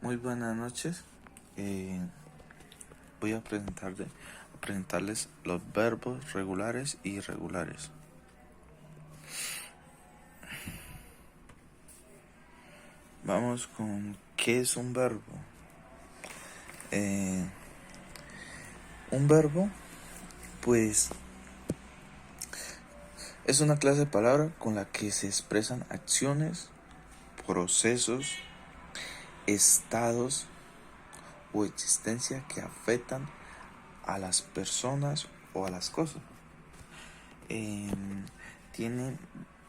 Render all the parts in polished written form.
Muy buenas noches. Voy a presentarles los verbos regulares y irregulares. Vamos con ¿qué es un verbo? Un verbo, pues, es una clase de palabra con la que se expresan acciones, procesos, estados o existencia que afectan a las personas o a las cosas. Tienen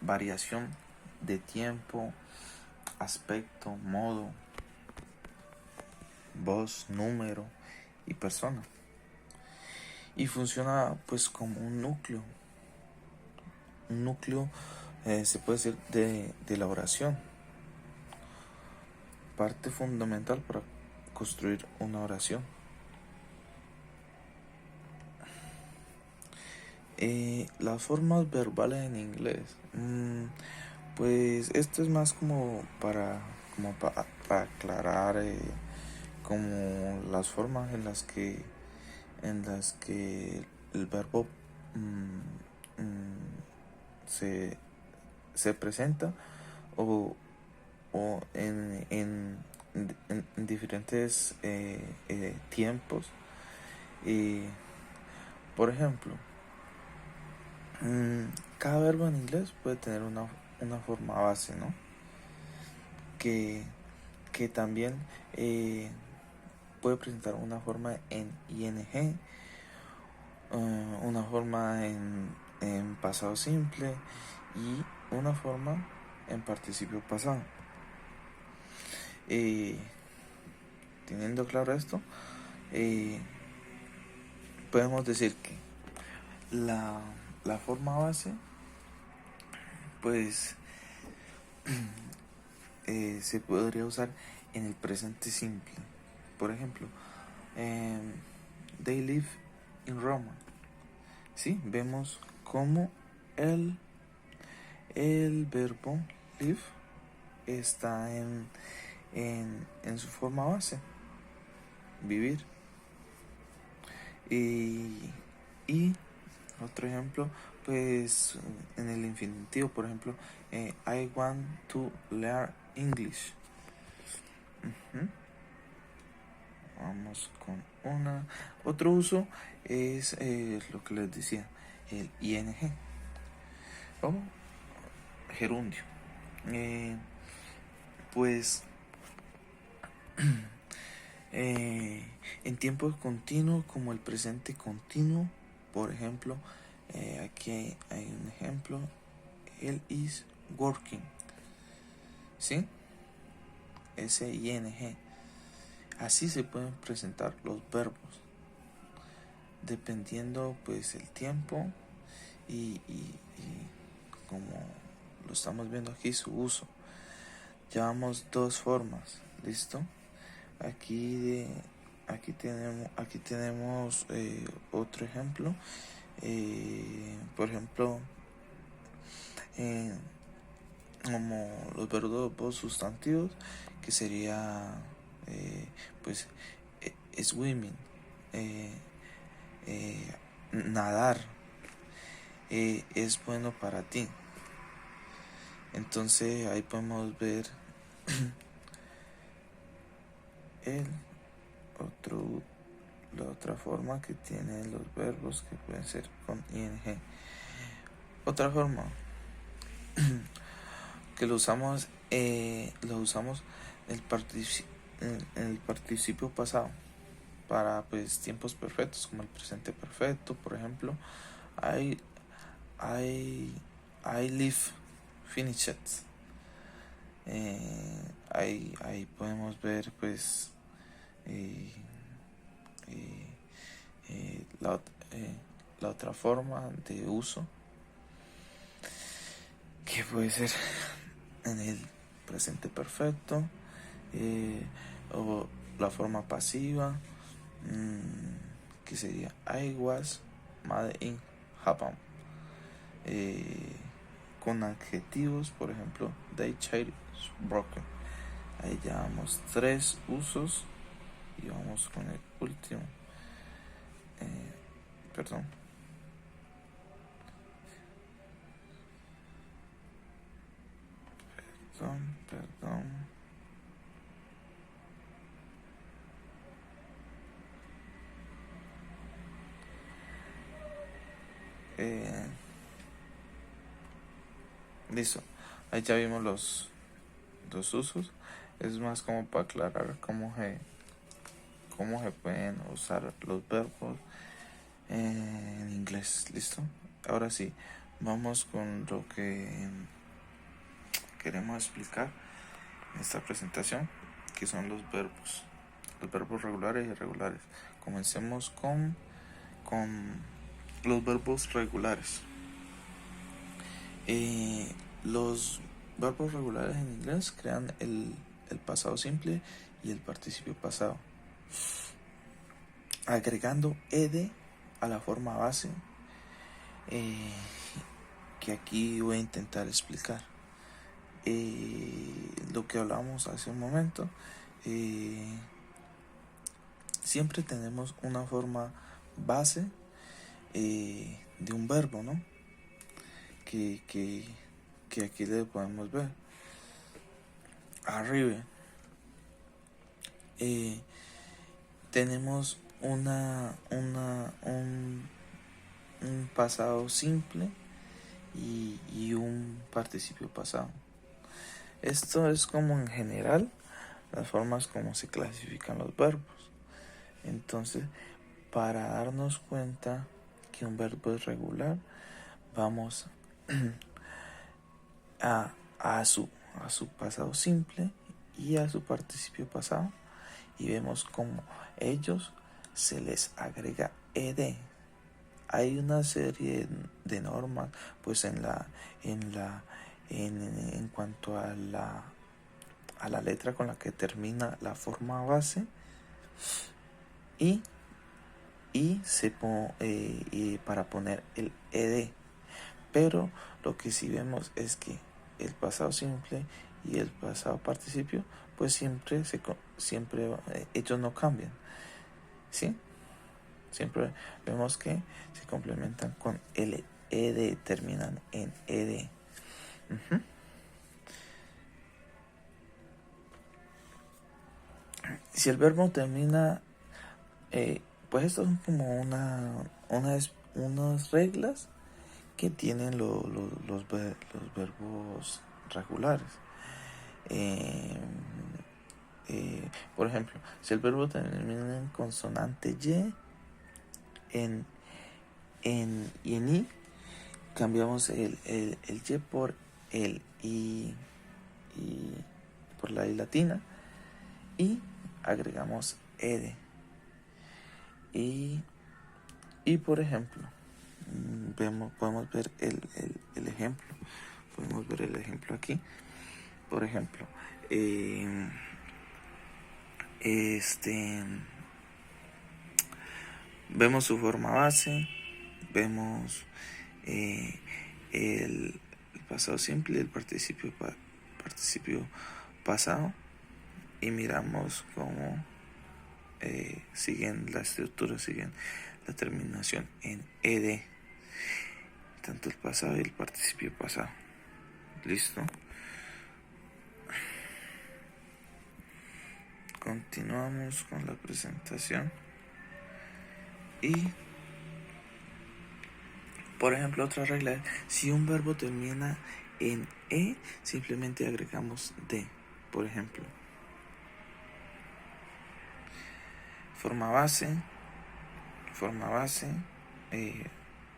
variación de tiempo, aspecto, modo, voz, número y persona. Y funciona pues como un núcleo. Un núcleo se puede decir de la oración. Parte fundamental para construir una oración. Las formas verbales en inglés. Pues esto es más como para aclarar como las formas en las que el verbo se presenta o en diferentes tiempos. Por ejemplo, cada verbo en inglés puede tener una forma base, ¿no? Que también puede presentar una forma en ing, una forma en pasado simple y una forma en participio pasado. Teniendo claro esto, podemos decir que la forma base pues se podría usar en el presente simple. Por ejemplo, they live in Roma. Sí, vemos cómo el verbo live está en su forma base, vivir. Y otro ejemplo, pues en el infinitivo, por ejemplo, I want to learn English. Vamos con otro uso es lo que les decía, el ing. Vamos, gerundio. Pues en tiempo continuo como el presente continuo, por ejemplo, aquí hay un ejemplo, él is working, ¿sí? Ese ing. Así se pueden presentar los verbos dependiendo pues el tiempo y como lo estamos viendo aquí, su uso. Llevamos dos formas, ¿listo? Aquí tenemos otro ejemplo. Por ejemplo, como los verbos sustantivos, que sería pues swimming, nadar, es bueno para ti. Entonces ahí podemos ver la otra forma que tienen los verbos que pueden ser con ing. Otra forma que lo usamos en el participio pasado para pues tiempos perfectos como el presente perfecto. Por ejemplo, I live finished. Ahí podemos ver pues la otra forma de uso que puede ser en el presente perfecto, o la forma pasiva, que sería I was made in Japan, con adjetivos, por ejemplo, their chair is broken, Ahí llevamos 3 usos y vamos con el último. Perdón. Perdón. Listo. Ahí ya vimos los usos. Es más como para aclarar cómo se pueden usar los verbos en inglés. Listo. Ahora sí, vamos con lo que queremos explicar en esta presentación, que son los verbos regulares y irregulares. Comencemos con los verbos regulares. Los verbos regulares en inglés crean el pasado simple y el participio pasado, agregando ed a la forma base, que aquí voy a intentar explicar. Lo que hablamos hace un momento, siempre tenemos una forma base de un verbo, ¿no? Que aquí le podemos ver arriba. Tenemos un pasado simple y un participio pasado. Esto es como en general las formas como se clasifican los verbos. Entonces, para darnos cuenta que un verbo es regular, vamos a su pasado simple y a su participio pasado, y vemos como ellos se les agrega ed. Hay una serie de normas pues en cuanto a la letra con la que termina la forma base, y para poner el ed. Pero lo que sí vemos es que el pasado simple y el pasado participio pues siempre ellos no cambian, ¿sí? Siempre vemos que se complementan con el ed, terminan en ed. Si el verbo termina, pues esto son como unas reglas que tienen los verbos regulares. Por ejemplo, si el verbo termina en consonante y, en i, cambiamos el y por el i, por la i latina, y agregamos ed. Y por ejemplo, podemos ver el ejemplo. Podemos ver el ejemplo aquí. Por ejemplo, vemos su forma base, vemos el pasado simple, el participio pasado, y miramos cómo siguen la estructura, siguen la terminación en ed, tanto el pasado y el participio pasado. Listo. Continuamos con la presentación. Y por ejemplo, otra regla es: si un verbo termina en e, simplemente agregamos de. Por ejemplo, forma base,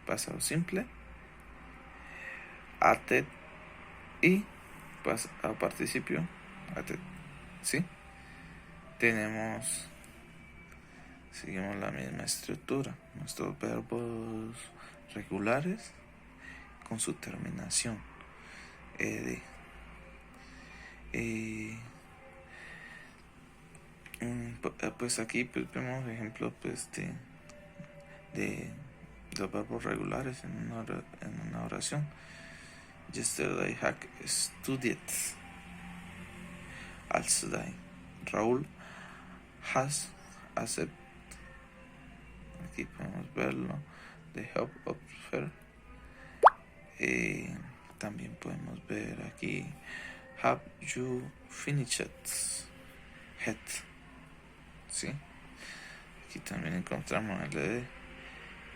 pasado simple, atet, y pasado participio, atet, ¿sí? Seguimos la misma estructura, nuestros verbos regulares con su terminación ed. Pues aquí pues vemos ejemplos pues de los verbos regulares en una oración. Yesterday I studied. Alsday. Raúl has accepted. Aquí podemos verlo. The help offer. También podemos ver aquí. Have you finished it? ¿Sí? Aquí también encontramos el ed.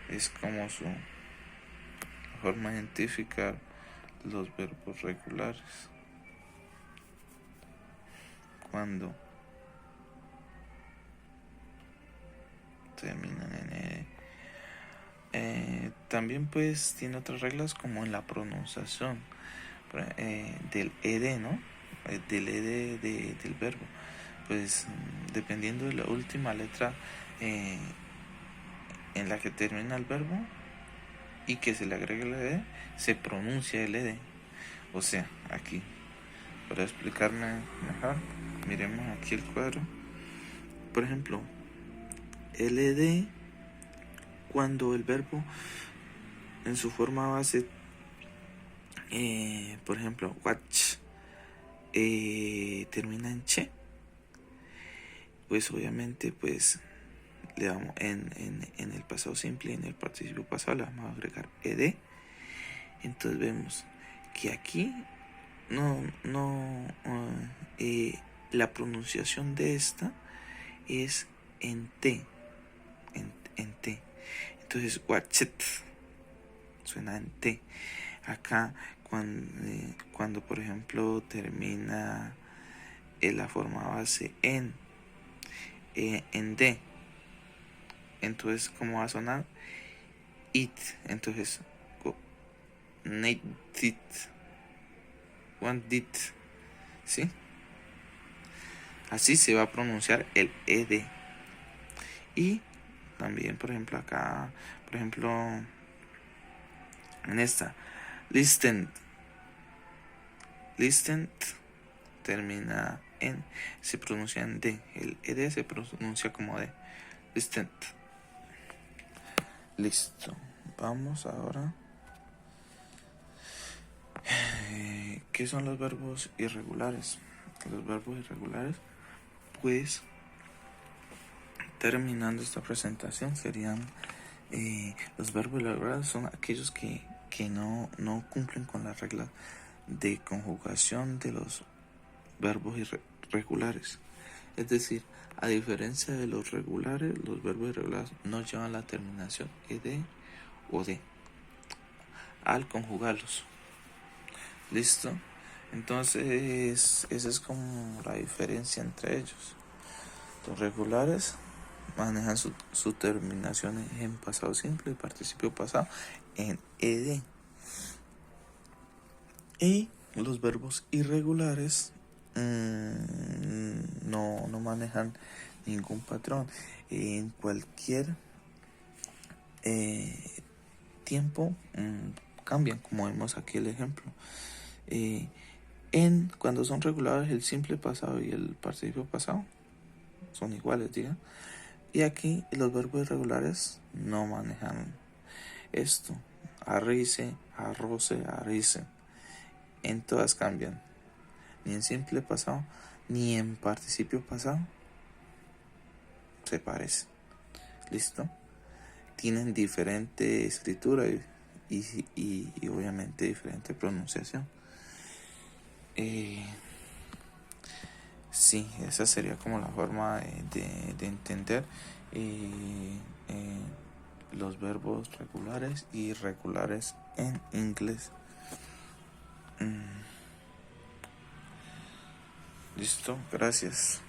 Es como su forma de identificar los verbos regulares. Cuando terminan en ed. También pues tiene otras reglas como en la pronunciación del ed, ¿no? Del ed del verbo. Pues dependiendo de la última letra en la que termina el verbo y que se le agregue el ed, se pronuncia el ed. O sea, aquí, para explicarme mejor, miremos aquí el cuadro. Por ejemplo, el ed, cuando el verbo en su forma base, por ejemplo, watch, termina en che, pues obviamente pues le damos en el pasado simple y en el participio pasado le vamos a agregar ed. Entonces vemos que aquí la pronunciación de esta es en t, en t. Entonces watch it suena en t. Acá cuando por ejemplo termina la forma base en d, entonces ¿cómo va a sonar? It. Entonces need it, want it, ¿sí? Así se va a pronunciar el ed. Y también por ejemplo acá, por ejemplo en esta listen termina en, se pronuncia en d, el ed se pronuncia como d. Listen. Listo, vamos ahora. ¿Qué son los verbos irregulares? Los verbos irregulares, pues terminando esta presentación, serían los verbos irregulares son aquellos que no cumplen con las reglas de conjugación de los verbos irregulares. Es decir, a diferencia de los regulares, los verbos irregulares no llevan la terminación ed o d al conjugarlos. ¿Listo? Entonces, esa es como la diferencia entre ellos. Los regulares manejan su terminación en pasado simple y participio pasado en ed. Y los verbos irregulares no manejan ningún patrón. En cualquier tiempo cambian, como vemos aquí el ejemplo. Cuando son regulares, el simple pasado y el participio pasado son iguales, diga. Y aquí los verbos irregulares no manejan esto. Arrise, arroce, arrise. En todas cambian. Ni en simple pasado, ni en participio pasado se parece. ¿Listo? Tienen diferente escritura y obviamente diferente pronunciación. Sí, esa sería como la forma de entender los verbos regulares y irregulares en inglés. Listo, gracias.